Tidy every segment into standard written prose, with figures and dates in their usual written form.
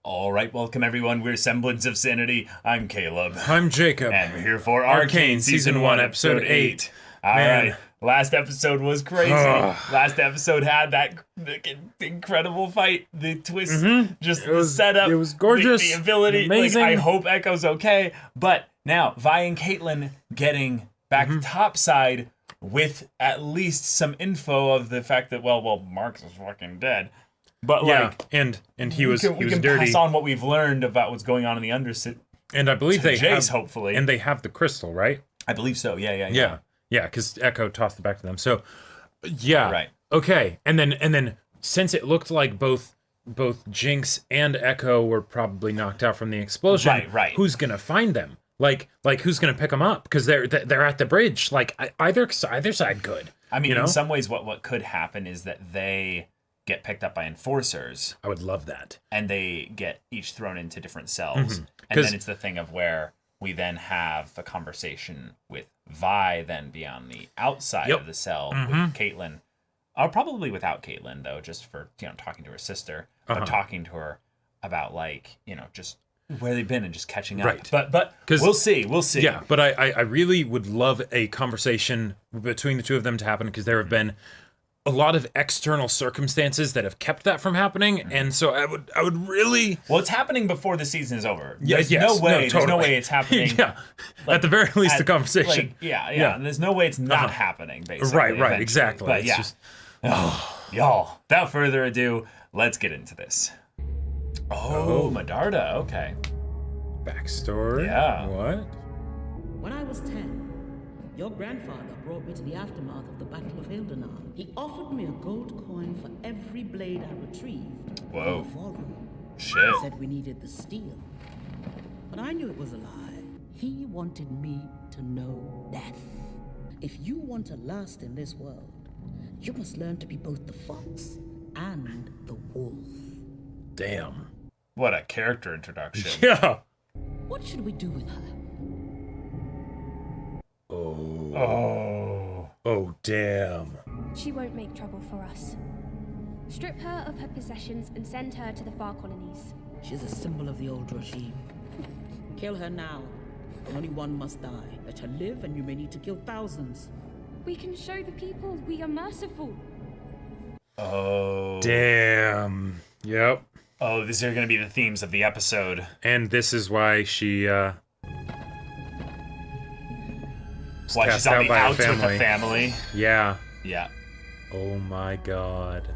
All right, welcome everyone. We're Semblance of Sanity. I'm Caleb. I'm Jacob. And we're here for Arcane, Season 1, Episode 8. All Man. right, last episode was crazy. Last episode had that incredible fight, the twist, just the setup. It was gorgeous. The ability. Amazing. Like, I hope Echo's okay. But now, Vi and Caitlin getting back topside with at least some info of the fact that, well, Marks is fucking dead. But and he was we can dirty. pass on what we've learned about what's going on in the undercity. And I believe they Jayce, have, hopefully, and they have the crystal, right? I believe so. Yeah. Because Echo tossed it back to them. So, yeah, Right. Okay, and then since it looked like both Jinx and Echo were probably knocked out from the explosion, Right. Who's gonna find them? Like who's gonna pick them up? Because they're at the bridge. Like either side could. I mean, you know? in some ways, what could happen is that they get picked up by enforcers, I would love that. and they get each thrown into different cells, and 'Cause- then it's the thing of where we then have the conversation with Vi, then be on the outside of the cell with Caitlin, or probably without Caitlin though, just for talking to her sister, but talking to her about just where they've been and just catching up. Right. But we'll see. Yeah, but I really would love a conversation between the two of them to happen, because there have been a lot of external circumstances that have kept that from happening, and so I would really. Well, it's happening before the season is over. Yes, There's no way. totally. There's no way it's happening. Yeah, at the very least, the conversation. Yeah. And there's no way it's not happening. Basically, Right, eventually. exactly. But It's yeah, just- y'all. Without further ado, let's get into this. Oh, Mama-darda. Okay. Backstory. Yeah. What? When I was 10, your grandfather brought me to the aftermath of the Battle of Hildenar. He offered me a gold coin for every blade I retrieved. Whoa. from the Fallen. Shit. He said we needed the steel. But I knew it was a lie. He wanted me to know death. If you want to last in this world, you must learn to be both the fox and the wolf. Damn. What a character introduction. Yeah. What should we do with her? Oh, damn. She won't make trouble for us. Strip her of her possessions and send her to the far colonies. She's a symbol of the old regime. Kill her now. Only one must die. Let her live, and you may need to kill thousands. We can show the people we are merciful. Oh. Damn. Yep. Oh, these are going to be the themes of the episode. And this is why she Why she's cast on out the by her outs with the family. family. Yeah. Yeah. Oh my god.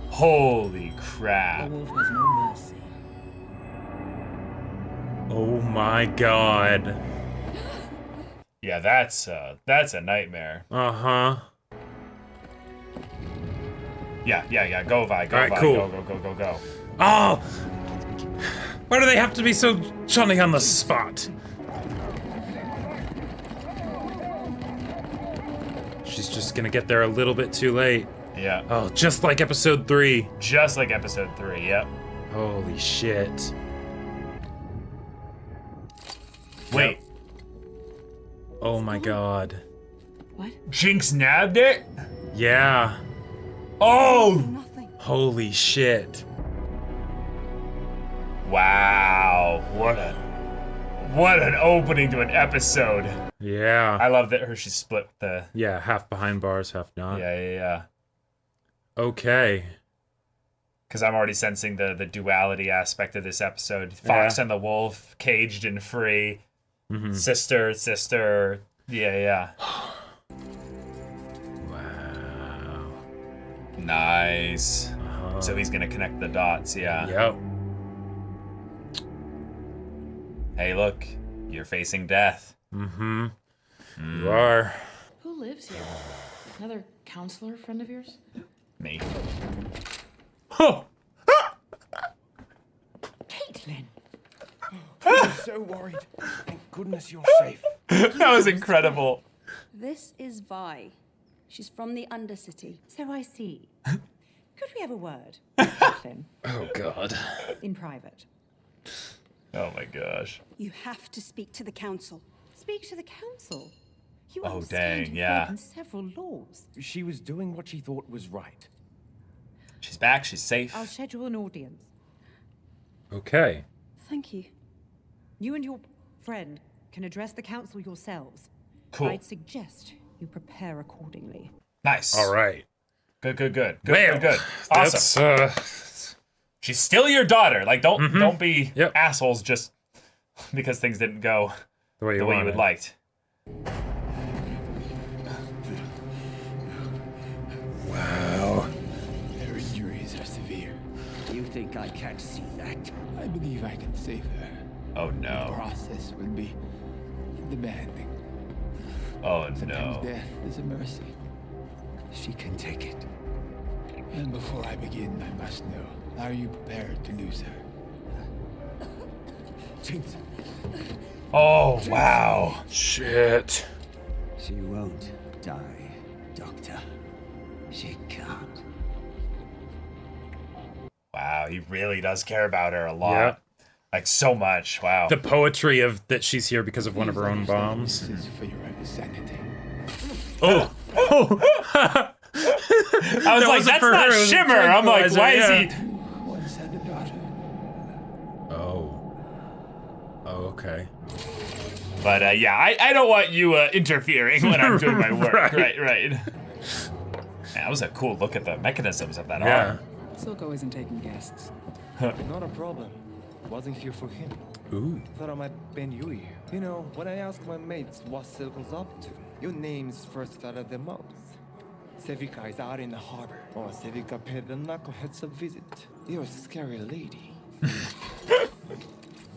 Holy The crap. wolf has no mercy. Oh my god. Yeah, that's a nightmare. Uh-huh. Yeah. Go, Vi. Go, All right, Vi. cool. Go. Oh! Why do they have to be so Johnny on the spot? She's just gonna get there a little bit too late. Yeah. Oh, just like episode 3. Just like episode 3, yep. Holy shit. Wait, Oh my god. What? Jinx nabbed it? Yeah. Oh! Nothing. Holy shit. Wow. What an opening to an episode. Yeah. I love that she split the... Yeah, half behind bars, half not. Yeah. Okay. Because I'm already sensing the duality aspect of this episode. Fox and the wolf, caged and free. Sister. Yeah. Wow. Nice. So he's gonna connect the dots, yeah. Yep. Hey, look, you're facing death. You are. Who lives here? Another counselor friend of yours? Me. Oh! Caitlin! I'm so worried. Thank goodness you're safe. That was incredible. This is Vi. She's from the Undercity. So I see. Could we have a word, Caitlin, Oh god. in private? Oh my gosh. You have to speak to the council. Speak to the council. You Oh, understand dang, you've yeah. broken several laws. She was doing what she thought was right. She's back, she's safe. I'll schedule an audience. Okay. Thank you. You and your friend can address the council yourselves. Cool. I'd suggest you prepare accordingly. Nice. All right. Good. Good. Well, Awesome. That's, She's still your daughter. Like, don't be Yep. assholes just because things didn't go the way the way you would like. Wow. Her injuries are severe. You think I can't see that? I believe I can save her. Oh The no. process will be demanding. Oh Sometimes no. death is a mercy. She can take it. And before I begin, I must know, are you prepared to lose her? Jinx. Oh wow. Shit. She won't die, Doctor. She can't. Wow, he really does care about her a lot. Yeah. Like so much. Wow. The poetry of that she's here because of one of her own bombs. This is for your sanity. Oh. I was That like, wasn't that's for not her, it was a Shimmer. I'm like, tranquilizer, why yeah. is he? Once had a daughter. Oh. Oh, okay. But yeah, I don't want you interfering when I'm doing my work. Right. Right. Man, that was a cool look at the mechanisms of that Yeah. arm. Silco isn't taking guests. Not a problem. Wasn't here for him. Ooh. Thought I might bend you here. You know, when I ask my mates what Silco's up to, your name's first out of their mouths. Sevika is out in the harbor. Oh, Sevika paid the knuckleheads a visit. You're a scary lady.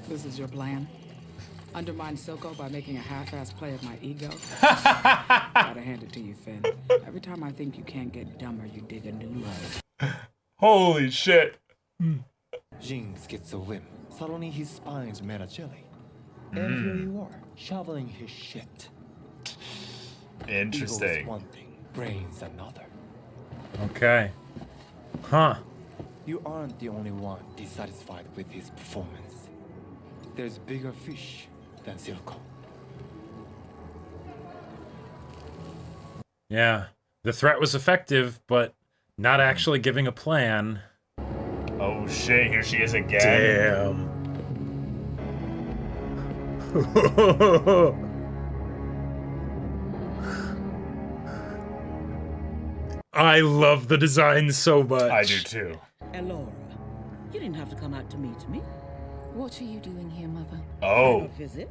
This is your plan? Undermine Silco by making a half-ass play of my ego? Gotta hand it to you, Finn. Every time I think you can't get dumber, you dig a new low. Holy shit. Jinx gets a whim. Suddenly his spine's made of jelly. And here you are, shoveling his shit. Interesting. Ego's one thing, brains another. Okay. Huh. You aren't the only one dissatisfied with his performance. There's bigger fish than Silco. Yeah. The threat was effective, but not actually giving a plan. Oh shit, here she is again. Damn. I love the design so much. I do too. Elora, you didn't have to come out to meet me. What are you doing here, Mother? Oh. A visit.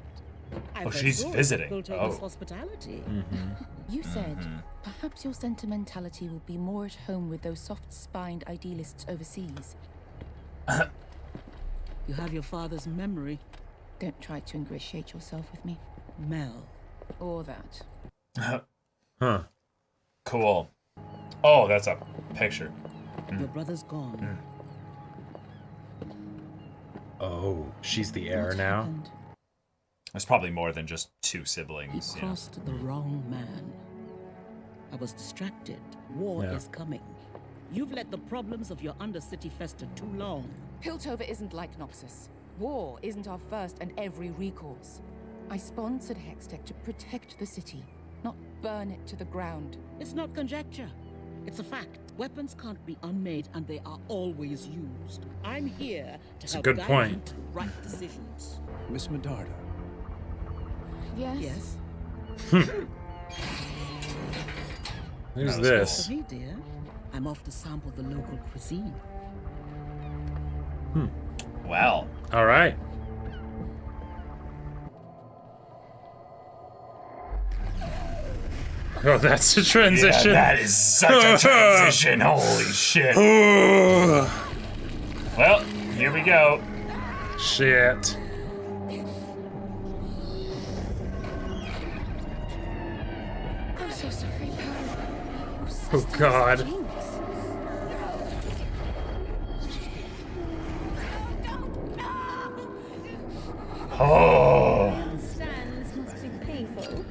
Oh, she's visiting. Viltova's Oh. hospitality. You said perhaps your sentimentality will be more at home with those soft-spined idealists overseas. You have your father's memory. Don't try to ingratiate yourself with me. Mel. Or that. Huh. Cool. Oh, that's a picture. Your brother's gone. Oh, she's the heir What now. happened? There's probably more than just two He siblings. You know? crossed the wrong man. I was distracted. War Yeah. is coming. You've let the problems of your undercity fester too long. Piltover isn't like Noxus. War isn't our first and every recourse. I sponsored Hextech to protect the city, not burn it to the ground. It's not conjecture. It's a fact. Weapons can't be unmade, and they are always used. I'm here to It's a help good guide point. you to right decisions. Miss Medarda. Yes? Yes? Who's That was this? For me, dear, I'm off to sample the local cuisine. Well, All right. Oh, that's a transition. yeah, that is such a transition. Holy shit. Well, here we go. Shit. I'm so sorry, Oh, God. Oh. Stands must be painful.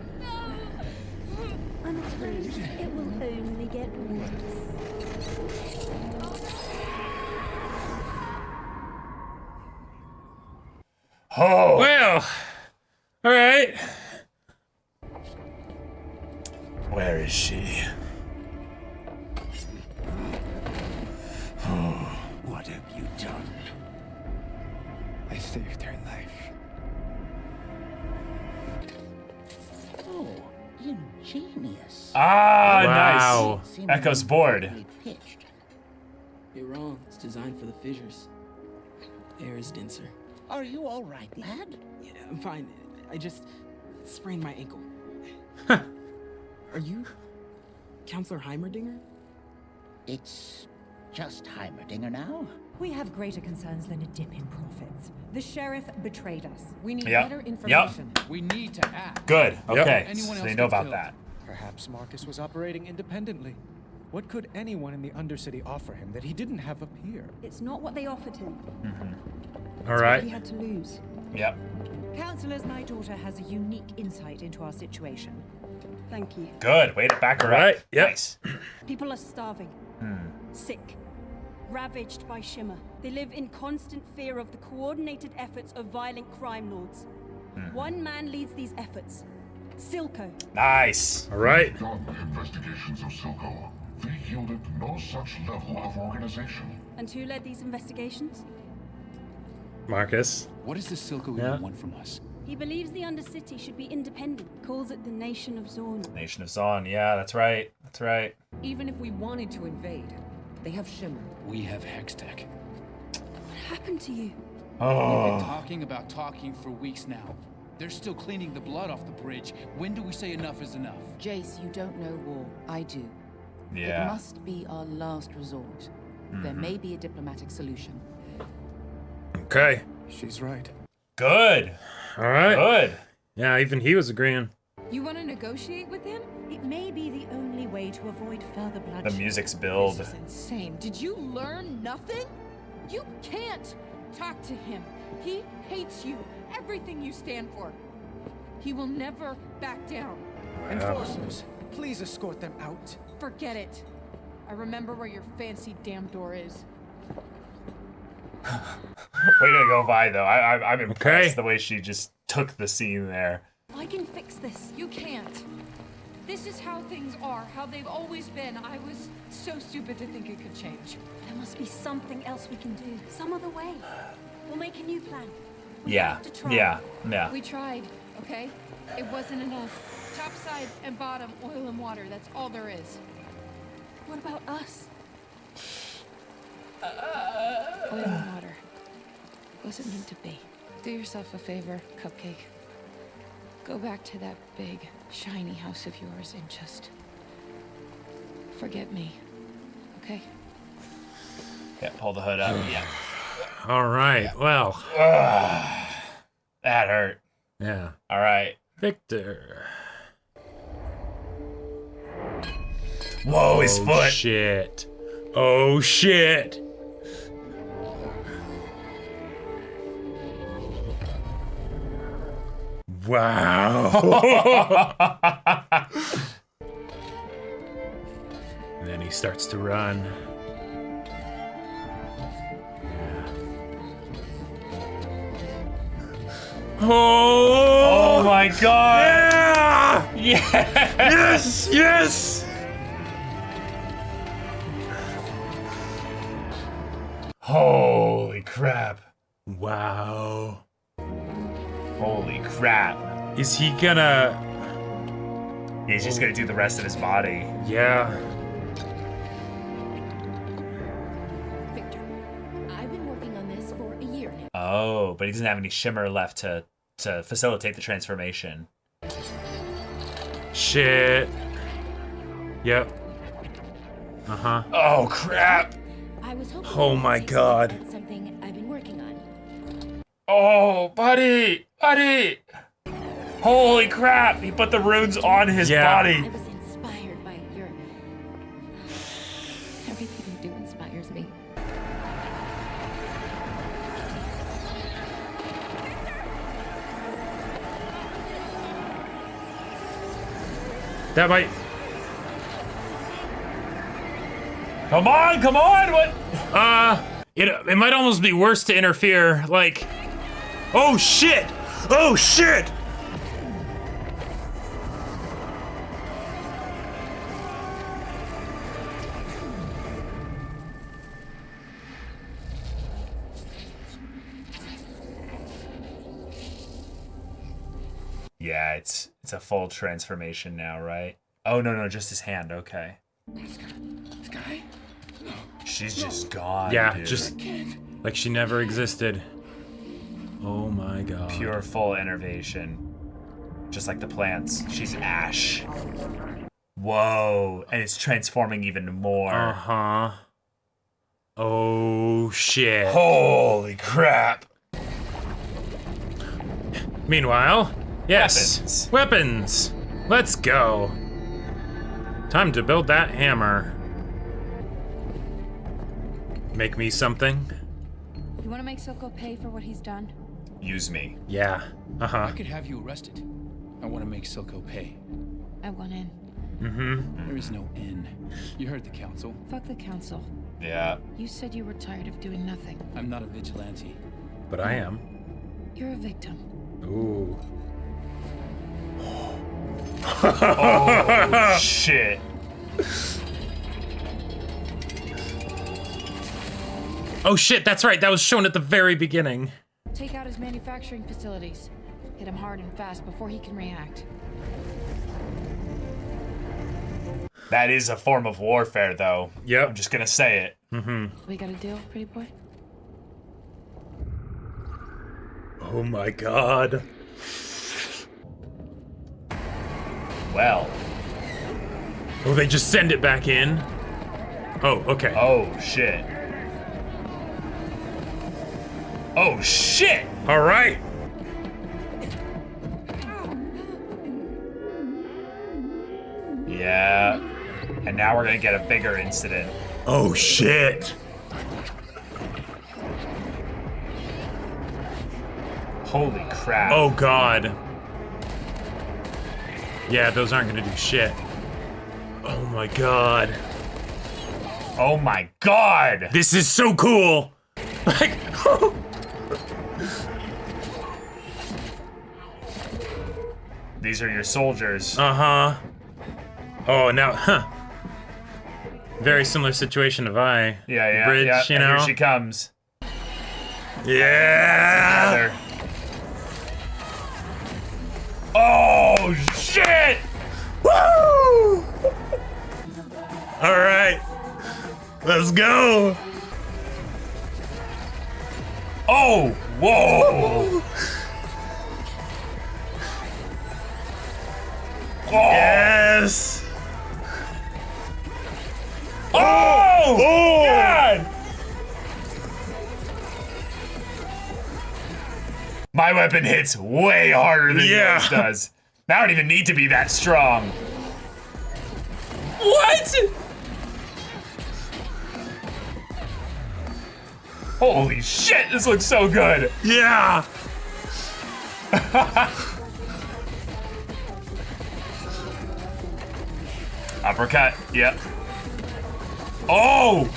I'm afraid it will only get worse. Oh. Well. All right. Where is she? What have you done? I saved her life. Oh, ingenious. Ah, Wow. nice. Echo's bored. Pitched. You're wrong. It's designed for the fissures. Air is denser. Are you all right, lad? Yeah, I'm fine. I just sprained my ankle. Are you Counselor Heimerdinger? It's just Heimerdinger now. We have greater concerns than a dip in profits. The sheriff betrayed us. We need Yep. better information. We need to act. Good. Okay. Anyone So else they know gets about killed. that. Perhaps Marcus was operating independently. What could anyone in the Undercity offer him that he didn't have up here? It's not what they offered him. All He right. had to lose. Yep. Counselors, my daughter has a unique insight into our situation. Thank you. Good. Way to back her Right, up. yep. Nice. People are starving, sick, ravaged by Shimmer. They live in constant fear of the coordinated efforts of violent crime lords. One man leads these efforts, Silco. Nice. All right. Done investigations of Silco. They yielded no such level of organization. And who led these investigations? Marcus. What does the Silco Yeah. even want from us? He believes the Undercity should be independent, calls it the Nation of Zorn. Nation of Zon. Yeah, that's right. That's right. Even if we wanted to invade, they have Shimmer. We have Hextech. What happened to you? We've Oh. been talking about talking for weeks now. They're still cleaning the blood off the bridge. When do we say enough is enough? Jayce, you don't know war. I do. It Yeah. must be our last resort. There may be a diplomatic solution. Okay. She's right. Good. All right. Good. Yeah, even he was agreeing. You want to negotiate with him? It may be the only way to avoid further The bloodshed. music's build. This is insane. Did you learn nothing? You can't talk to him. He hates you, everything you stand for. He will never back down. Enforcers, please escort them out. Forget it. I remember where your fancy damn door is. Way to go, Vi, though. I'm impressed Okay. the way she just took the scene there. I can fix this. You can't. This is how things are, how they've always been. I was so stupid to think it could change. There must be something else we can do. Some other way. We'll make a new plan. We Yeah. have to try. Yeah. Yeah. We tried, okay? It wasn't enough. Top side and bottom, oil and water, that's all there is. What about us? Oil and water. Wasn't meant to be. Do yourself a favor, Cupcake. Go back to that big, shiny house of yours and just forget me, okay? Yeah. Pull the hood up. Yeah. All right. Well. That hurt. Yeah. All right. Victor. Whoa, his foot. Shit. Oh shit. Wow. And then he starts to run. Oh my god! Yeah! Yes! Yes! Yes! Holy crap. Wow. Holy crap. Is he gonna... He's just gonna do the rest of his body. Yeah. Victor, I've been working on this for a year now. Oh, but he doesn't have any shimmer left to facilitate the transformation. Shit. Yep. Uh-huh. Oh, crap. I was hoping Oh my god. that's something I've been working on. Oh, buddy! Buddy! Holy crap! He put the runes on his I body. was inspired by your... Everything you do inspires me. That might... Come on, come on! What? It might almost be worse to interfere, like... Oh shit! Oh shit! Yeah, it's a full transformation now, right? Oh, no, just his hand. Okay. This guy? No. She's just gone, Yeah, dude. just like she never existed. Oh my god. Pure full innervation. Just like the plants. She's ash. Whoa. And it's transforming even more. Uh-huh. Oh, shit. Holy crap. Meanwhile, yes. Weapons. Let's go. Time to build that hammer. Make me something. You want to make Silco pay for what he's done? Use me. Yeah. Uh-huh. I could have you arrested. I want to make Silco pay. I want in. Mm-hmm. There is no in. You heard the council. Fuck the council. Yeah. You said you were tired of doing nothing. I'm not a vigilante. But I am. You're a victim. Ooh. Oh, shit. Oh shit, that's right. That was shown at the very beginning. Take out his manufacturing facilities. Hit him hard and fast before he can react. That is a form of warfare, though. Yep. I'm just gonna say it. Mm-hmm. We got a deal, pretty boy? Oh my god. Well. Oh, they just send it back in? Oh, okay. Oh, shit. Oh, shit! All right. Yeah. And now we're gonna get a bigger incident. Oh, shit. Holy crap. Oh, God. Yeah, those aren't gonna do shit. Oh my god. Oh my god! This is so cool! Like, These are your soldiers. Uh-huh. Oh, now, huh. Very similar situation to Vi. Yeah, Bridge, yeah. you And know? here she comes. Yeah! Together. Oh, shit! Woo! Alright. Let's go! Oh! Whoa! Oh. Yes! Oh! God! My weapon hits way harder than yours does. I don't even need to be that strong. What? Holy shit, this looks so good. Yeah! Uppercut, yep. Oh!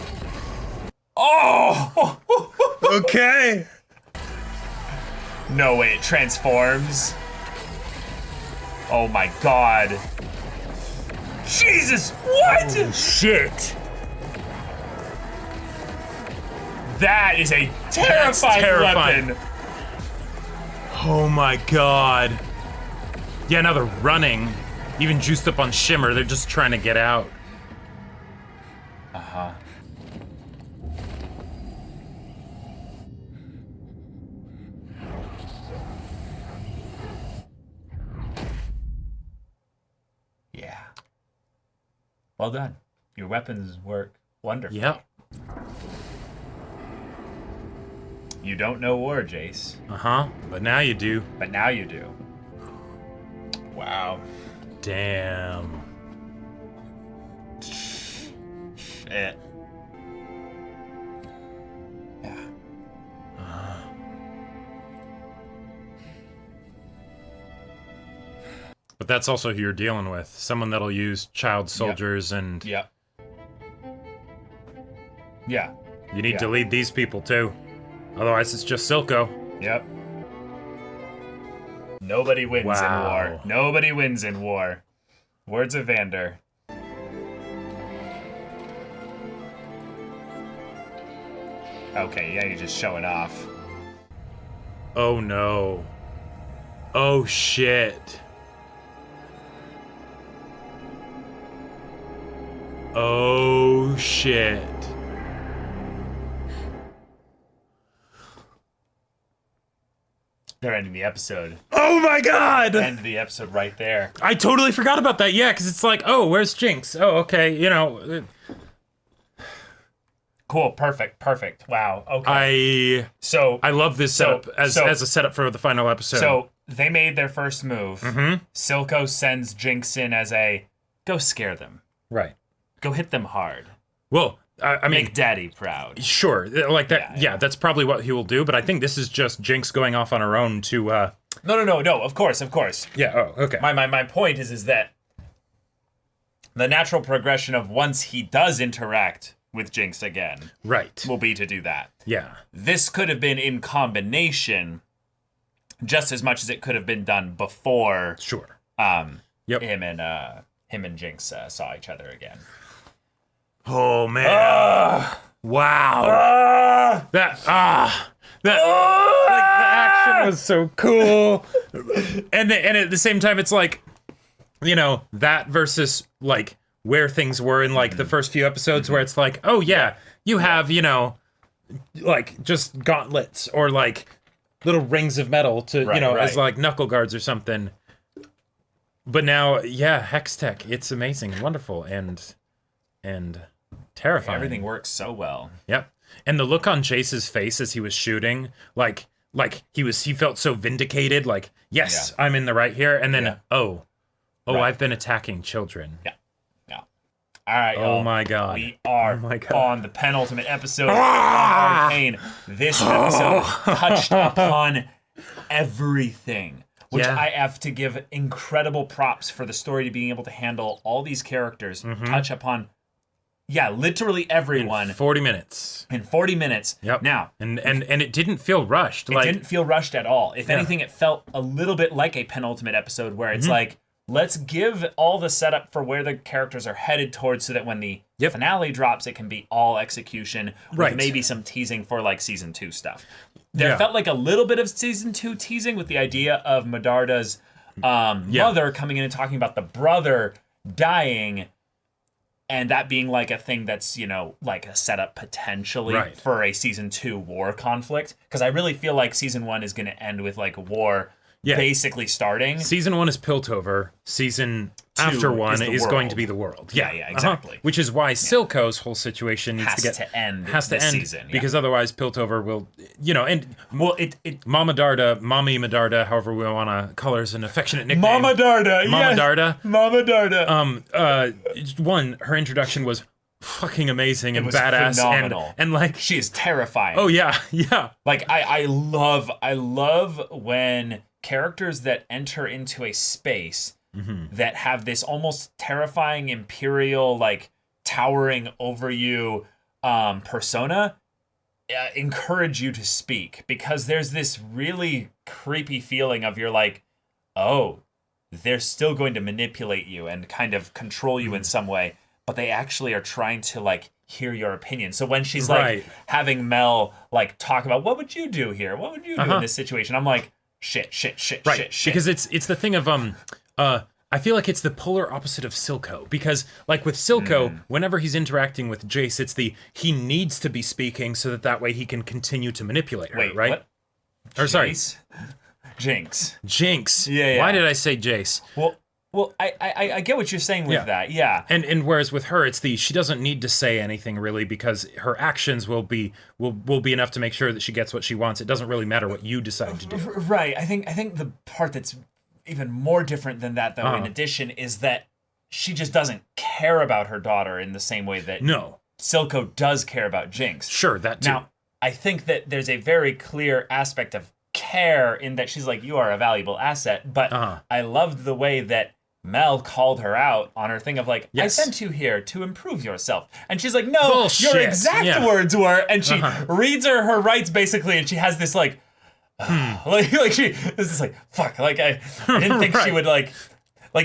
Oh! Okay. No way, it transforms. Oh my god. Jesus, what? Holy shit. That is a terrifying weapon. Oh my god. Yeah, now they're running. Even juiced up on Shimmer, they're just trying to get out. Uh-huh. Yeah. Well done. Your weapons work wonderfully. Yep. You don't know war, Jayce. Uh-huh. But now you do. But now you do. Wow. Damn. Shit. Yeah. But that's also who you're dealing with. Someone that'll use child soldiers and... Yep. Yeah. You need to lead these people too. Otherwise it's just Silco. Yep. Nobody wins in war. Nobody wins in war. Words of Vander. Okay, yeah, you're just showing off. Oh no. Oh, shit. Oh, shit. They're ending the episode. Oh my god! End of the episode right there. I totally forgot about that, yeah, because it's like, oh, where's Jinx? Oh, okay, you know. Cool, perfect. Wow, okay. I love this setup as a setup for the final episode. So, they made their first move. Mm-hmm. Silco sends Jinx in as a, go scare them. Right. Go hit them hard. Well, I mean, make Daddy proud. Sure, like that. Yeah, that's probably what he will do. But I think this is just Jinx going off on her own to. No. Of course. Yeah. Oh, okay. My point is that the natural progression of once he does interact with Jinx again, right, will be to do that. Yeah. This could have been in combination, just as much as it could have been done before. Sure. Yep. Him and Jinx saw each other again. Oh man! Wow! That the action was so cool, and at the same time, it's like, you know, that versus like where things were in like the first few episodes, where it's like, oh yeah, you have, you know, like just gauntlets or like little rings of metal to as like knuckle guards or something. But now, yeah, Hex Tech, it's amazing and wonderful and terrifying. Everything works so well. Yep. And the look on Jayce's face as he was shooting, like he felt so vindicated, like, yes, I'm in the right here. And then, I've been attacking children. Yeah. All right, oh my god. We are on the penultimate episode of Arcane. This episode touched upon everything. Which I have to give incredible props for the story to being able to handle all these characters, touch upon, literally everyone. In 40 minutes. Yep. Now. And it didn't feel rushed. It didn't feel rushed at all. If anything, it felt a little bit like a penultimate episode where it's like, let's give all the setup for where the characters are headed towards so that when the finale drops, it can be all execution with maybe some teasing for like season 2 stuff. There felt like a little bit of season 2 teasing with the idea of Mama-darda's mother coming in and talking about the brother dying, and that being like a thing that's, you know, like a setup potentially for a season 2 war conflict. Because I really feel like season 1 is going to end with like war basically starting. Season 1 is Piltover. Season 2 after 1 is going to be the world. Yeah, exactly. Which is why Silco's whole situation needs to end this season. Because otherwise Piltover will, you know, and Mama-darda, however we want to call her as an affectionate nickname. Mama-darda. One, her introduction was fucking amazing and badass phenomenal. And like she is terrifying. Oh yeah. Like I love when characters that enter into a space that have this almost terrifying imperial, like towering over you persona encourage you to speak, because there's this really creepy feeling of you're like, oh, they're still going to manipulate you and kind of control you in some way, but they actually are trying to like hear your opinion. So when she's like having Mel like talk about what would you do here? What would you do in this situation? I'm like, shit. Because it's the thing of I feel like it's the polar opposite of Silco, because like with Silco, whenever he's interacting with Jayce, it's he needs to be speaking so that way he can continue to manipulate her, right? What? Or sorry, Jinx. Yeah. Why did I say Jayce? Well, I get what you're saying with that, yeah. And whereas with her, it's she doesn't need to say anything really, because her actions will be enough to make sure that she gets what she wants. It doesn't really matter what you decide to do. Right. I think the part that's even more different than that, though, in addition, is that she just doesn't care about her daughter in the same way that Silco does care about Jinx. Sure, that too. Now, I think that there's a very clear aspect of care in that she's like, you are a valuable asset, but I loved the way that Mel called her out on her thing of like, I sent you here to improve yourself. And she's like, no, bullshit. Your exact words were, and she reads her rights basically, and she has this like, like she, this is like, fuck, like I didn't think she would like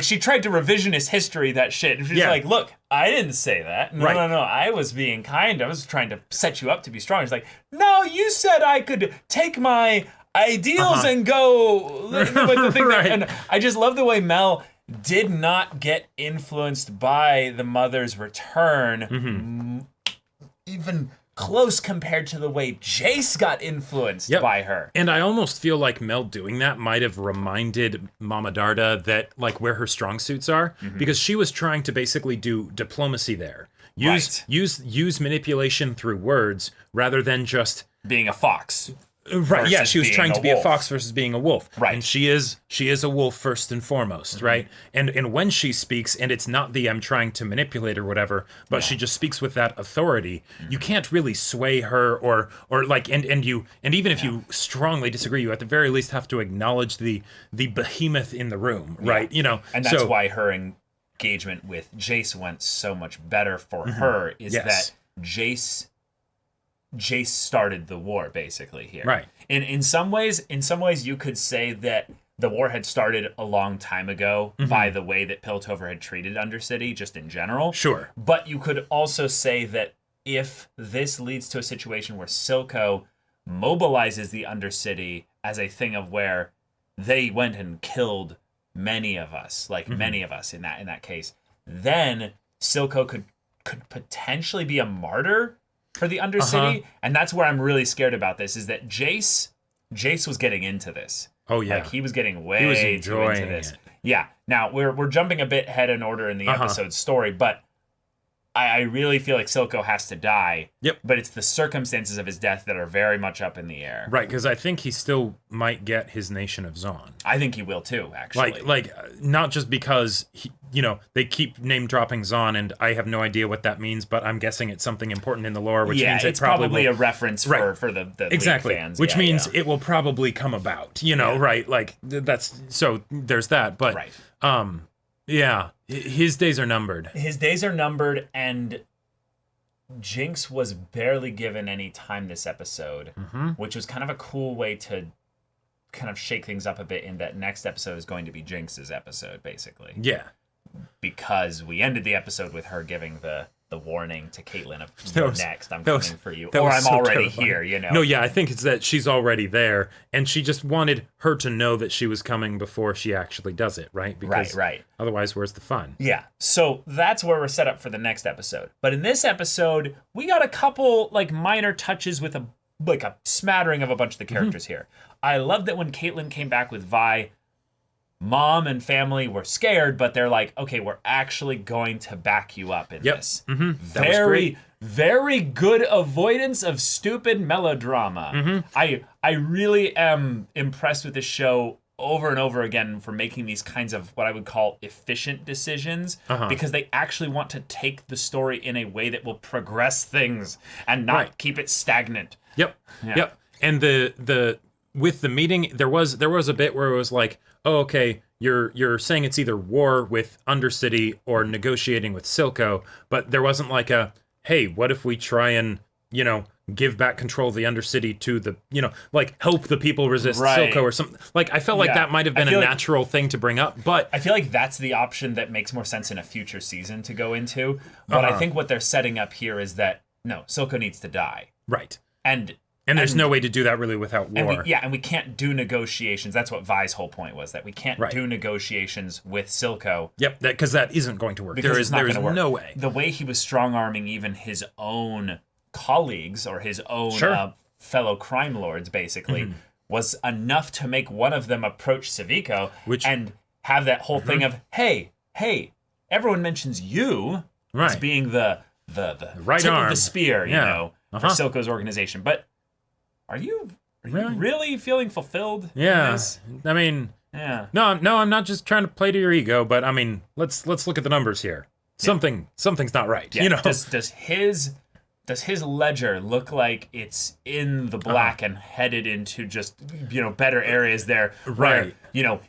she tried to revisionist history that shit. And she's like, look, I didn't say that. No, I was being kind. I was trying to set you up to be strong. She's like, no, you said I could take my ideals and go with the thing. Right. And I just love the way Mel did not get influenced by the mother's return, even close compared to the way Jayce got influenced by her. And I almost feel like Mel doing that might have reminded Mama-darda that, like, where her strong suits are, because she was trying to basically do diplomacy there. Use manipulation through words rather than just being a fox. Right. Yeah, she was trying to be a wolf. fox versus being a wolf. Right. And she is a wolf first and foremost, right? And when she speaks, and it's not the I'm trying to manipulate or whatever, but she just speaks with that authority, you can't really sway her or like and even if you strongly disagree, you at the very least have to acknowledge the behemoth in the room, right? You know. And that's why her engagement with Jayce went so much better for her, is that Jayce started the war basically here. Right. In some ways you could say that the war had started a long time ago by the way that Piltover had treated Undercity just in general. Sure. But you could also say that if this leads to a situation where Silco mobilizes the Undercity as a thing of where they went and killed many of us, like many of us in that case, then Silco could potentially be a martyr for the Undercity, and that's where I'm really scared about this, is that Jayce was getting into this. Oh yeah. Like he was getting way too into this. Yeah. Now we're jumping a bit head in order in the episode story, but I really feel like Silco has to die. Yep. But it's the circumstances of his death that are very much up in the air. Right, because I think he still might get his Nation of Zon. I think he will too, actually. Like not just because they keep name dropping Zon, and I have no idea what that means, but I'm guessing it's something important in the lore, which means it's probably a reference for the exactly League fans. Which means it will probably come about. Right? Like that's so. There's that, but yeah, his days are numbered. His days are numbered, and Jinx was barely given any time this episode, which was kind of a cool way to kind of shake things up a bit, in that next episode is going to be Jinx's episode, basically. Yeah. Because we ended the episode with her giving the warning to Caitlyn of next, I'm coming for you. Or I'm already here, No, yeah, I think it's that she's already there, and she just wanted her to know that she was coming before she actually does it, right? Because right. Otherwise, where's the fun? Yeah. So that's where we're set up for the next episode. But in this episode, we got a couple like minor touches with a smattering of a bunch of the characters here. I love that when Caitlyn came back with Vi, Mom and family were scared, but they're like, okay, we're actually going to back you up in this. Very, very good avoidance of stupid melodrama. I really am impressed with this show over and over again for making these kinds of what I would call efficient decisions, because they actually want to take the story in a way that will progress things and not keep it stagnant. Yep. And the with the meeting, there was a bit where it was like, oh, okay, you're saying it's either war with Undercity or negotiating with Silco, but there wasn't like a, hey, what if we try and, give back control of the Undercity to the, like help the people resist Silco or something. Like, I felt like that might have been a natural thing to bring up, but I feel like that's the option that makes more sense in a future season to go into. But I think what they're setting up here is that, no, Silco needs to die. Right. And there's no way to do that really without war. And we can't do negotiations. That's what Vi's whole point was, that we can't do negotiations with Silco. Yep, because that isn't going to work. There is no way. The way he was strong-arming even his own colleagues or his own fellow crime lords, basically, was enough to make one of them approach Silco and have that whole thing of, hey, everyone mentions you as being the right tip arm of the spear, for Silco's organization, but Are you really feeling fulfilled? Yeah. In this? I mean, yeah. No, I'm not just trying to play to your ego, but I mean, let's look at the numbers here. Something's not right. Yeah. Does his ledger look like it's in the black and headed into just better areas there where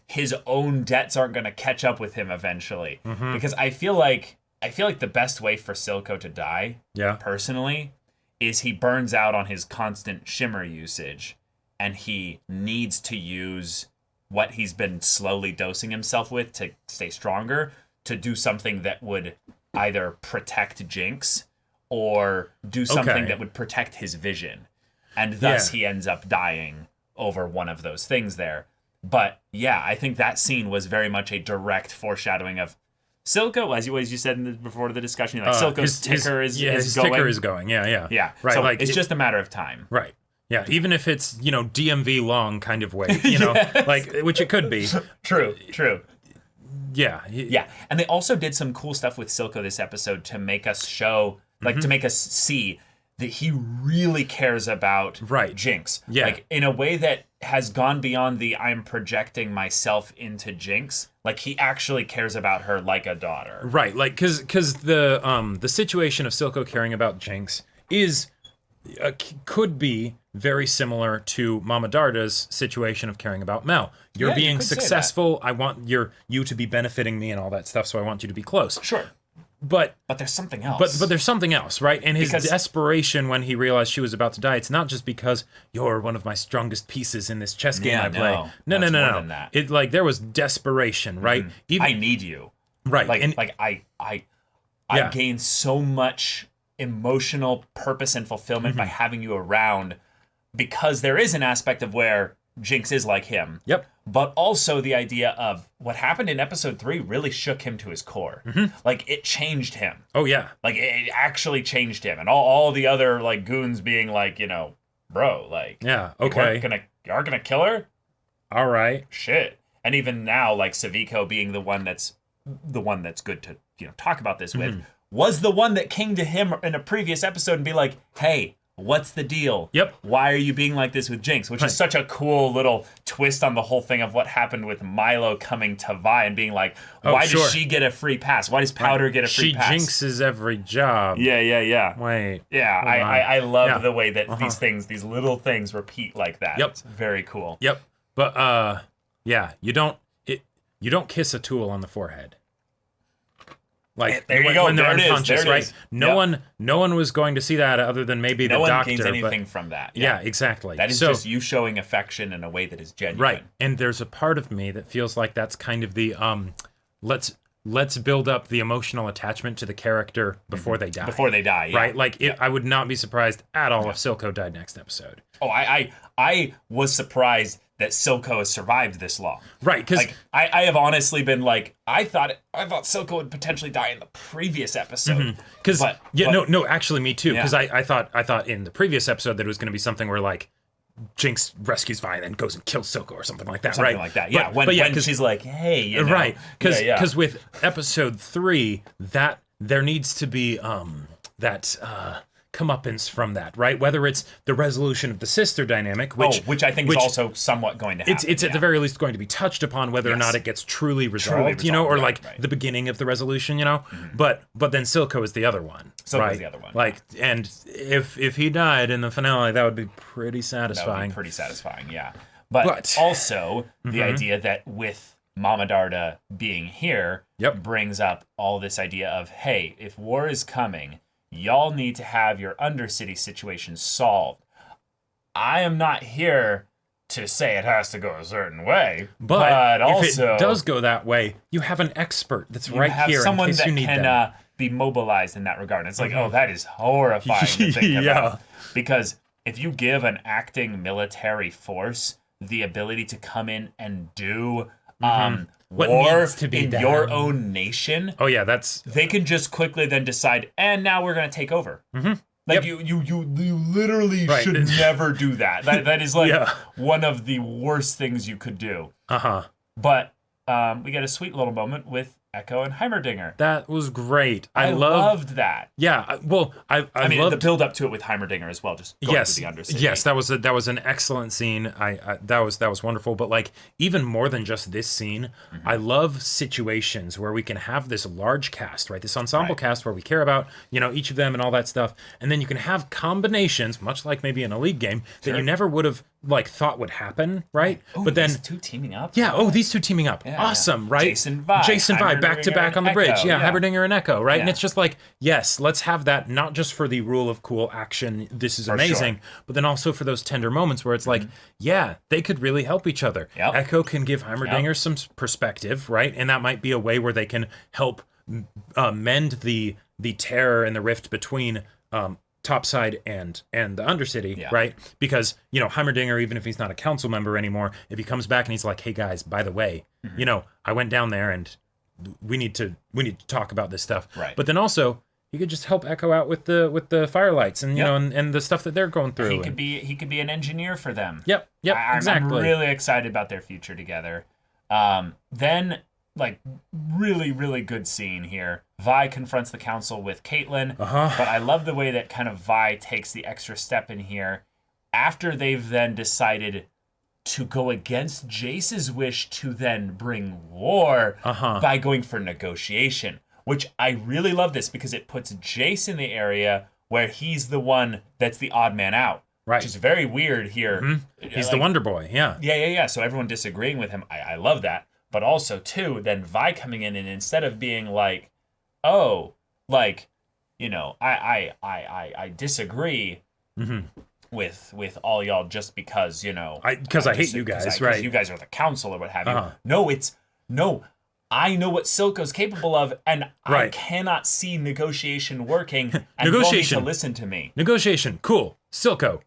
his own debts aren't going to catch up with him eventually? Because I feel like the best way for Silco to die, personally, is he burns out on his constant shimmer usage, and he needs to use what he's been slowly dosing himself with to stay stronger to do something that would either protect Jinx or do something that would protect his vision. And thus he ends up dying over one of those things there. But yeah, I think that scene was very much a direct foreshadowing of Silco, as you said before the discussion, like Silco's ticker is going. Ticker is going. Yeah. Yeah. Right. So like it's just a matter of time. Right. Yeah. Even if it's, DMV long kind of way, like, which it could be. True. Yeah. Yeah. And they also did some cool stuff with Silco this episode to make us show, like, to make us see that he really cares about Jinx. Yeah. Like, in a way that has gone beyond the I'm projecting myself into Jinx. Like, he actually cares about her like a daughter. Right. Like, because the situation of Silco caring about Jinx is could be very similar to Mama-darda's situation of caring about Mel. You're being successful. I want you to be benefiting me and all that stuff, so I want you to be close. Sure. But there's something else. But there's something else, right? And his desperation when he realized she was about to die, it's not just because you're one of my strongest pieces in this chess game I play. No. That. It like there was desperation, right? Even, I need you. Right. I gain so much emotional purpose and fulfillment by having you around, because there is an aspect of where Jinx is like him. Yep. But also the idea of what happened in episode 3 really shook him to his core. Like, it changed him. Oh, yeah. Like, it actually changed him. And all the other, like, goons being like, bro, like... Yeah, okay. You aren't gonna kill her? All right. Shit. And even now, like, Silco being the one that's good to, talk about this with, was the one that came to him in a previous episode and be like, hey... What's the deal? Yep. Why are you being like this with Jinx? Which is such a cool little twist on the whole thing of what happened with Milo coming to Vi and being like, why does she get a free pass? Why does Powder get a free pass? She jinxes every job. Yeah. Wait. Yeah, I love the way that these little things repeat like that. Yep. It's very cool. Yep. But you don't kiss a tool on the forehead. Like there you go. When they're there unconscious, it is. right? No one was going to see that other than maybe the doctor. No one gains anything from that. Yeah, exactly. That is just you showing affection in a way that is genuine. Right. And there's a part of me that feels like that's kind of the let's build up the emotional attachment to the character before they die. Before they die, yeah. Right? Like I would not be surprised at all if Silco died next episode. Oh, I was surprised that Silco has survived this long. Right, because like, I have honestly been like, I thought Silco would potentially die in the previous episode. Because actually me too. Because I thought in the previous episode that it was going to be something where like Jinx rescues Vi and then goes and kills Silco or something like that. Something like that. Yeah. When she's like, hey, right? Because with episode 3, that there needs to be that comeuppance from that, right? Whether it's the resolution of the sister dynamic, which I think is also somewhat going to happen. It's at the very least going to be touched upon, whether or not it gets truly resolved, or the beginning of the resolution, But then Silco is the other one. Silco is the other one. Like, and if he died in the finale, that would be pretty satisfying. That would be pretty satisfying, yeah. But also the idea that with Mama-darda being here brings up all this idea of, hey, if war is coming, y'all need to have your Undercity situation solved. I am not here to say it has to go a certain way, but also, if it does go that way, you have an expert that's right here someone in case that you need can them. Be mobilized in that regard. And it's like, oh, that is horrifying to think about. Because if you give an acting military force the ability to come in and do war in your own nation, they can just quickly then decide, and now we're going to take over. Like you literally should never do that. That is like one of the worst things you could do. But we get a sweet little moment with Echo and Heimerdinger. That was great. I loved that. Yeah, well, I mean, loved the build up to it with Heimerdinger as well. Just going to the Undercity. Yes, that was an excellent scene. That was wonderful. But like even more than just this scene, I love situations where we can have this large cast, right? This ensemble cast where we care about each of them and all that stuff, and then you can have combinations, much like maybe in a league game, that you never would have like thought would happen, right? Ooh, but then these two teaming up. Yeah. Oh, these two teaming up. Yeah, awesome, right? Jayce and Vi back to back on the bridge. Echo, yeah, Heimerdinger and Echo, right? And it's just like, yes, let's have that not just for the rule of cool action. This is amazing, but then also for those tender moments where it's like, yeah, they could really help each other. Echo can give Heimerdinger some perspective, right? And that might be a way where they can help mend the terror and the rift between Topside and the Undercity, right? Because, you know, Heimerdinger, even if he's not a council member anymore, if he comes back and he's like, hey guys, by the way, you know, I went down there and we need to talk about this stuff. Right. But then also he could just help Echo out with the Firelights and you know and the stuff that they're going through. He could be an engineer for them. Yep. Exactly. I'm really excited about their future together. Then, like, really, really good scene here. Vi confronts the council with Caitlyn, but I love the way that kind of Vi takes the extra step in here after they've then decided to go against Jayce's wish to then bring war by going for negotiation, which I really love this because it puts Jayce in the area where he's the one that's the odd man out. Right. Which is very weird here. He's the Wonder Boy, yeah. Yeah. So everyone disagreeing with him, I love that. But also, too, then Vi coming in and instead of being like, oh, like, you know, I disagree with all y'all just because, you know. Because I hate you guys, right. You guys are the council or what have you. No, I know what Silco's capable of, and I cannot see negotiation working, and you all need to listen to me. Negotiation, cool. Silco.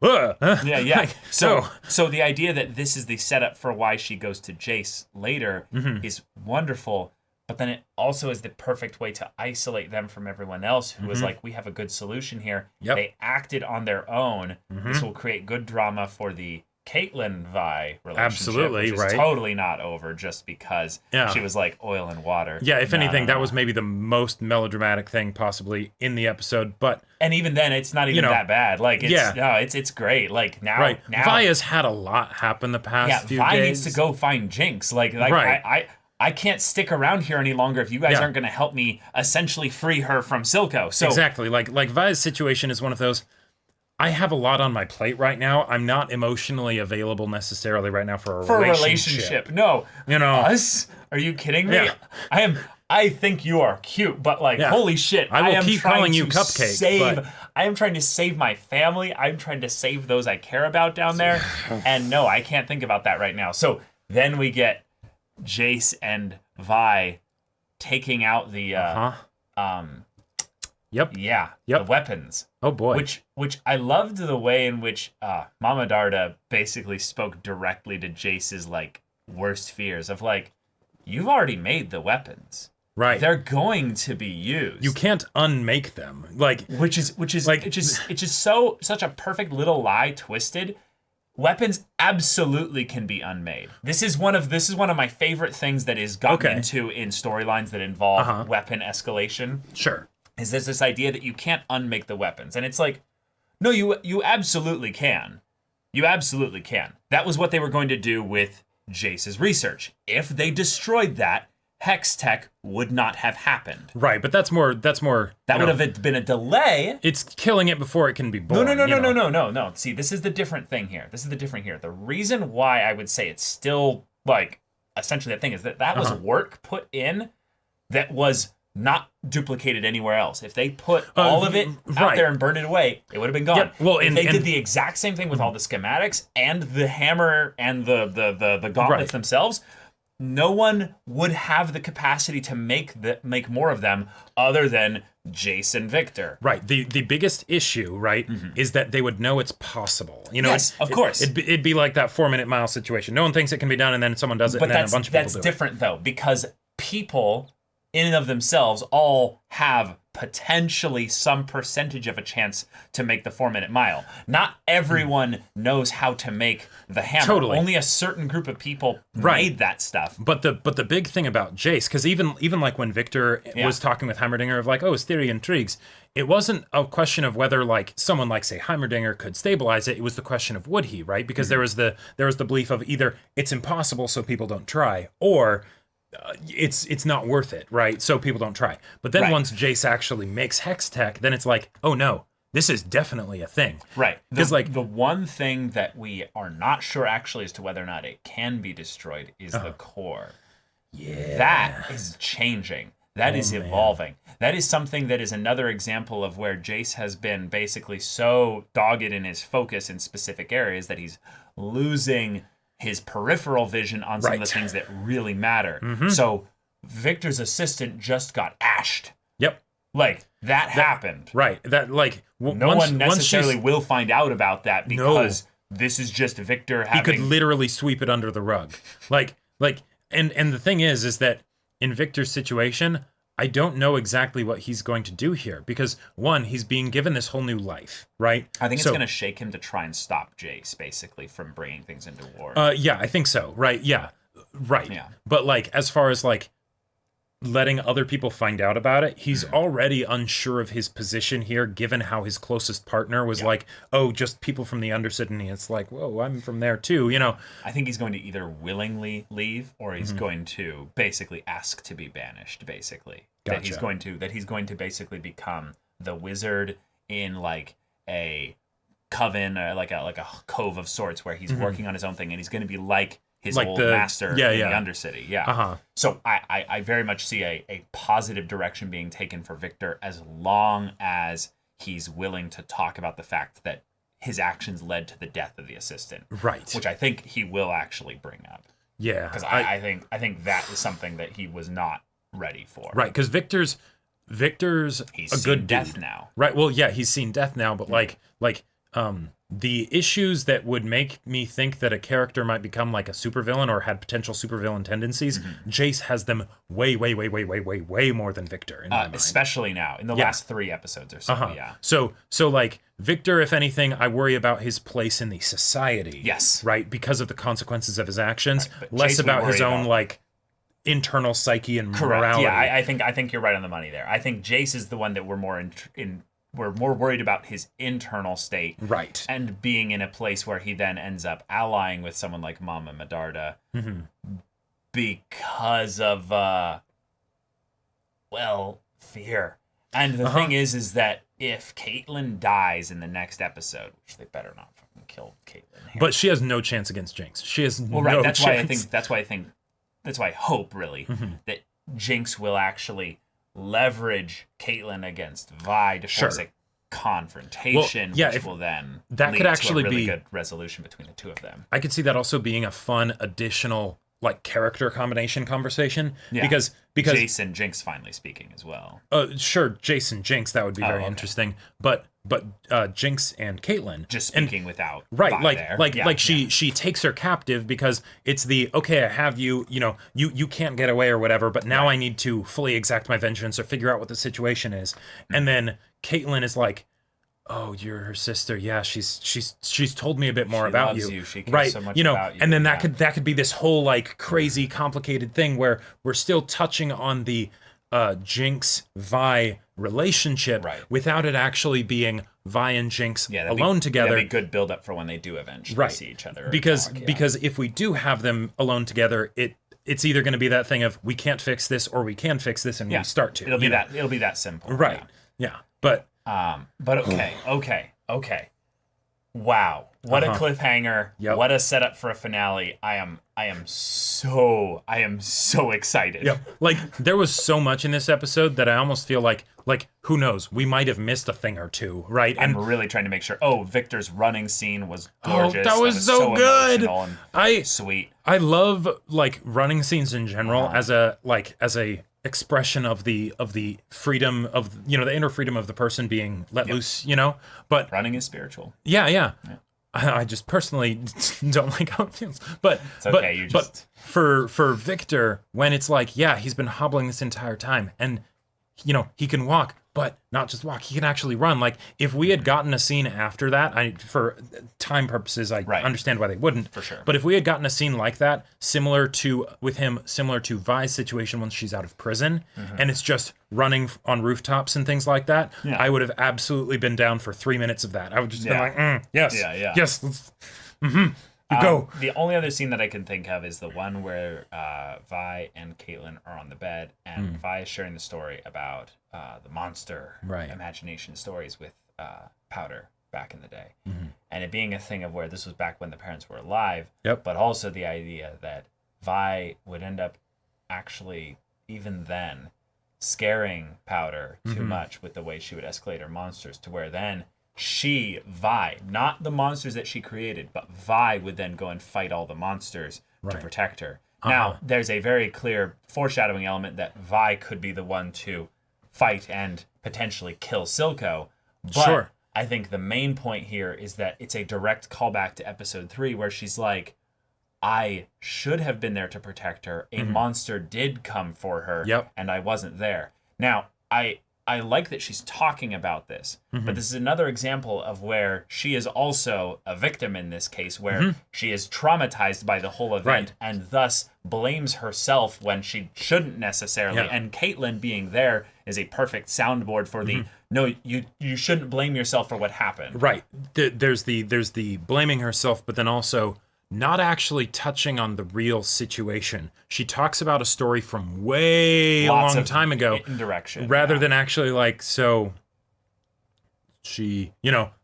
Yeah. So the idea that this is the setup for why she goes to Jayce later is wonderful, but then it also is the perfect way to isolate them from everyone else who was like, we have a good solution here. They acted on their own. This will create good drama for the Caitlyn-Vi relationship, absolutely, which is totally not over just because she was like oil and water. Yeah, if anything, that was maybe the most melodramatic thing possibly in the episode. And even then, it's not even that bad. Like, it's great. Like now, Vi has had a lot happen the past few Vi days. needs to go find Jinx. I can't stick around here any longer if you guys aren't going to help me essentially free her from Silco. So exactly, like Vi's situation is one of those. I have a lot on my plate right now. I'm not emotionally available necessarily right now for a relationship. No. You know. Us? Are you kidding me? Yeah. I think you are cute, but like, holy shit. I will keep calling you Cupcake. I am trying to save my family. I'm trying to save those I care about down there. And no, I can't think about that right now. So then we get Jayce and Vi taking out the the weapons. Oh boy. Which I loved the way in which Mama-darda basically spoke directly to Jayce's like worst fears of like, you've already made the weapons. Right. They're going to be used. You can't unmake them. Like which is like it's just such a perfect little lie twisted. Weapons absolutely can be unmade. This is one of my favorite things that is gotten into in storylines that involve weapon escalation. Sure. Is there's this idea that you can't unmake the weapons. And it's like, no, you absolutely can. You absolutely can. That was what they were going to do with Jayce's research. If they destroyed that, Hex Tech would not have happened. Right, but that's more. That would have been a delay. It's killing it before it can be born. No. See, this is the different thing here. The reason why I would say it's still, like, essentially that thing is that was work put in that was not duplicated anywhere else. If they put all of it out there and burned it away, it would have been gone. Yep. Well, if they did the exact same thing with all the schematics and the hammer and the gauntlets themselves, no one would have the capacity to make more of them other than Jayce and Victor. Right. The biggest issue, right, is that they would know it's possible. You know, yes, of course. It'd be like that 4-minute mile situation. No one thinks it can be done, and then someone does it, and then a bunch of people do it. That's different, though, because people in and of themselves all have potentially some percentage of a chance to make the 4-minute mile. Not everyone knows how to make the hammer. Totally. Only a certain group of people made that stuff. But the big thing about Jayce, because even like when Victor was talking with Heimerdinger of like, oh, his theory intrigues, it wasn't a question of whether like someone like say Heimerdinger could stabilize it. It was the question of would he, right? Because there was the belief of either it's impossible so people don't try, or it's not worth it, right? So people don't try. But then once Jayce actually makes Hex Tech, then it's like, oh no, this is definitely a thing. Right. Because like the one thing that we are not sure actually as to whether or not it can be destroyed is the core. Yeah. That is changing. That is evolving. That is something that is another example of where Jayce has been basically so dogged in his focus in specific areas that he's losing his peripheral vision on some of the things that really matter. So Victor's assistant just got ashed. Yep. Like That happened. Right. That like no one necessarily will find out about that because this is just Victor having. He could literally sweep it under the rug. And the thing is that in Victor's situation, I don't know exactly what he's going to do here because one, he's being given this whole new life, right? I think it's going to shake him to try and stop Jayce, basically, from bringing things into war. Yeah, I think so. Right? Yeah, right. Yeah. But like, as far as like letting other people find out about it, he's already unsure of his position here, given how his closest partner was like, oh, just people from the Undercity. And it's like, whoa, I'm from there too, you know. I think he's going to either willingly leave or he's going to basically ask to be banished, basically. Gotcha. That he's going to basically become the wizard in like a coven or like a cove of sorts where he's working on his own thing, and he's going to be like his old master in the Undercity. Yeah. So I very much see a positive direction being taken for Victor as long as he's willing to talk about the fact that his actions led to the death of the assistant. Right. Which I think he will actually bring up. Yeah. Because I think that is something that he was not ready for. Right, because Victor's he's a good death dude. Now. Right, well, yeah, he's seen death now, but the issues that would make me think that a character might become like a supervillain or had potential supervillain tendencies, Jayce has them way more than Victor in my mind. Especially now, in the last 3 episodes or so, So like, Victor, if anything, I worry about his place in the society. Yes. Right, because of the consequences of his actions, right, less Jayce about his own, like, internal psyche and morality. Yeah, I think you're right on the money there. I think Jayce is the one that we're more we're more worried about his internal state, right, and being in a place where he then ends up allying with someone like Mama-darda because of fear. And the thing is that if Caitlyn dies in the next episode, which they better not fucking kill Caitlyn here. But she has no chance against Jinx. She has no chance. That's why I hope, really, that Jinx will actually leverage Caitlyn against Vi to force a confrontation, which will then that lead could actually to a really be good resolution between the two of them. I could see that also being a fun additional like character combination conversation because Jayce and Jinx finally speaking as well. Sure, Jayce and Jinx, that would be very interesting, but Jinx and Caitlyn just speaking without she takes her captive because it's I have you you can't get away or whatever, but now I need to fully exact my vengeance or figure out what the situation is. And then Caitlyn is like, oh, you're her sister. Yeah, she's told me a bit more about you. She cares so much about you. And then that could be this whole like crazy complicated thing where we're still touching on the Jinx Vi relationship without it actually being Vi and Jinx alone together. That'd be good build up for when they do eventually see each other. Because if we do have them alone together, it's either going to be that thing of we can't fix this or we can fix this and we start to. It'll be that simple. Right. Yeah. But okay. Wow. What a cliffhanger. Yep. What a setup for a finale. I am so excited. Yep. Like there was so much in this episode that I almost feel like who knows, we might have missed a thing or two, right? I'm really trying to make sure. Oh, Victor's running scene was gorgeous. That was so good. Sweet. I love like running scenes in general as a expression of the freedom of the inner freedom of the person being let loose, but running is spiritual. Yeah. I just personally don't like how it feels, but it's okay. But for Victor, when it's like, he's been hobbling this entire time, and he can walk, but not just walk, he can actually run. Like if we had gotten a scene after that, for time purposes, I understand why they wouldn't, for sure. But if we had gotten a scene like that, similar to Vi's situation when she's out of prison, and it's just running on rooftops and things like that, I would have absolutely been down for 3 minutes of that. I would just been like, yes, yes. Go. The only other scene that I can think of is the one where Vi and Caitlyn are on the bed, and Vi is sharing the story about the monster imagination stories with Powder back in the day, and it being a thing of where this was back when the parents were alive, but also the idea that Vi would end up actually even then scaring Powder too much with the way she would escalate her monsters to where then Vi, not the monsters that she created, but Vi would then go and fight all the monsters to protect her. Now, there's a very clear foreshadowing element that Vi could be the one to fight and potentially kill Silco. But Sure. I think the main point here is that it's a direct callback to episode 3 where she's like, I should have been there to protect her. A monster did come for her, and I wasn't there. Now, I like that she's talking about this, but this is another example of where she is also a victim in this case, where she is traumatized by the whole event and thus blames herself when she shouldn't necessarily. And Caitlin being there is a perfect soundboard for the, no, you shouldn't blame yourself for what happened. Right. There's the blaming herself, but then also not actually touching on the real situation. She talks about a story from way a long time ago, indirection, rather than actually like, so she,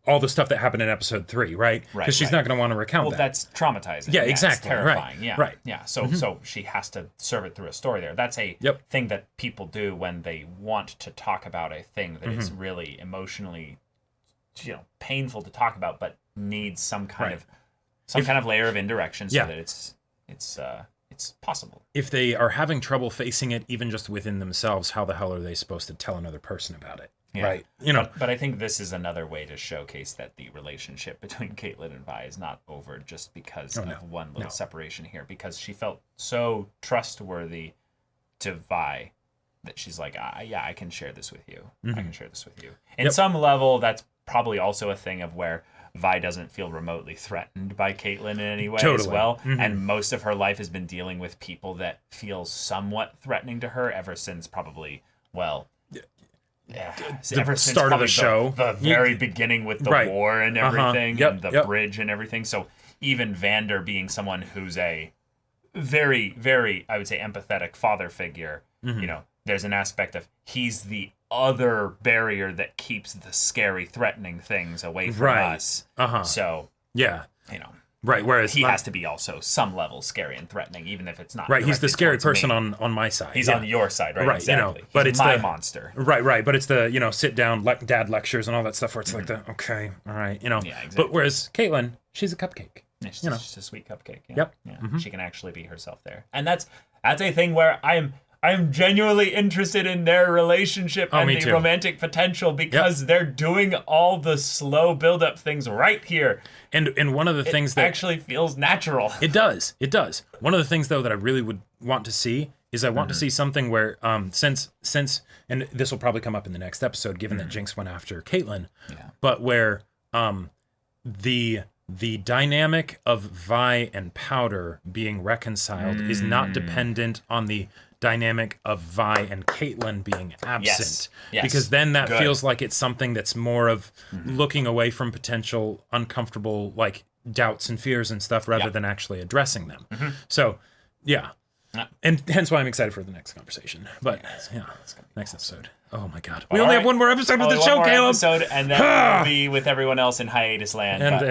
all the stuff that happened in episode 3, right? Because she's not going to want to recount that. Well, that's traumatizing. Yeah, exactly. It's terrifying. Right. Yeah. Right. Yeah. So she has to serve it through a story there. That's a thing that people do when they want to talk about a thing that is really emotionally, painful to talk about, but needs some kind of kind of layer of indirection so that it's possible. If they are having trouble facing it, even just within themselves, how the hell are they supposed to tell another person about it? Yeah. Right. But I think this is another way to showcase that the relationship between Caitlin and Vi is not over just because of one little separation here, because she felt so trustworthy to Vi that she's like, I can share this with you. I can share this with you. In some level, that's probably also a thing of where Vi doesn't feel remotely threatened by Caitlin in any way as well. And most of her life has been dealing with people that feel somewhat threatening to her ever since probably, ever since start of the show. The very beginning with the war and everything, and the bridge and everything. So even Vander being someone who's a very, very, I would say, empathetic father figure, there's an aspect of he's the other barrier that keeps the scary, threatening things away from us. So, right. Whereas he has to be also some level scary and threatening, even if it's not. Right. He's the scary person on my side. He's on your side, right? Right. Exactly. But he's it's my the monster. Right. But it's the sit down dad lectures and all that stuff where it's like the okay, all right, Yeah, exactly. But whereas Caitlin, she's a cupcake. Yeah, she's just a sweet cupcake. Yeah. Yep. Yeah. She can actually be herself there, and that's a thing where I'm genuinely interested in their relationship and the romantic potential because they're doing all the slow build-up things right here. And one of the things that actually feels natural. It does. One of the things though that I really would want to see is I want to see something where since and this will probably come up in the next episode given that Jinx went after Caitlin, but where the dynamic of Vi and Powder being reconciled is not dependent on the dynamic of Vi and Caitlin being absent. Yes. Because then that feels like it's something that's more of looking away from potential uncomfortable doubts and fears and stuff rather than actually addressing them. So, and hence why I'm excited for the next conversation. But next episode. Oh my God. We only have one more episode of the show, Caleb. And then we'll be with everyone else in hiatus land. And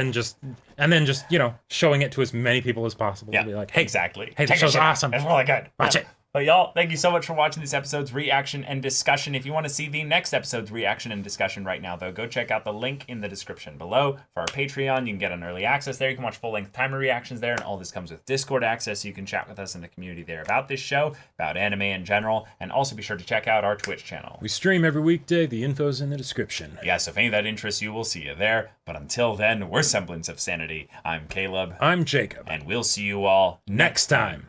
then just showing it to as many people as possible. To be like, hey, Hey, the show's awesome. It's really good. Watch it. But y'all, thank you so much for watching this episode's reaction and discussion. If you want to see the next episode's reaction and discussion right now, though, go check out the link in the description below for our Patreon. You can get an early access there. You can watch full-length timer reactions there, and all this comes with Discord access, so you can chat with us in the community there about this show, about anime in general, and also be sure to check out our Twitch channel. We stream every weekday. The info's in the description. Yeah, so if any of that interests you, we'll see you there. But until then, we're Semblance of Sanity. I'm Caleb. I'm Jacob. And we'll see you all next time.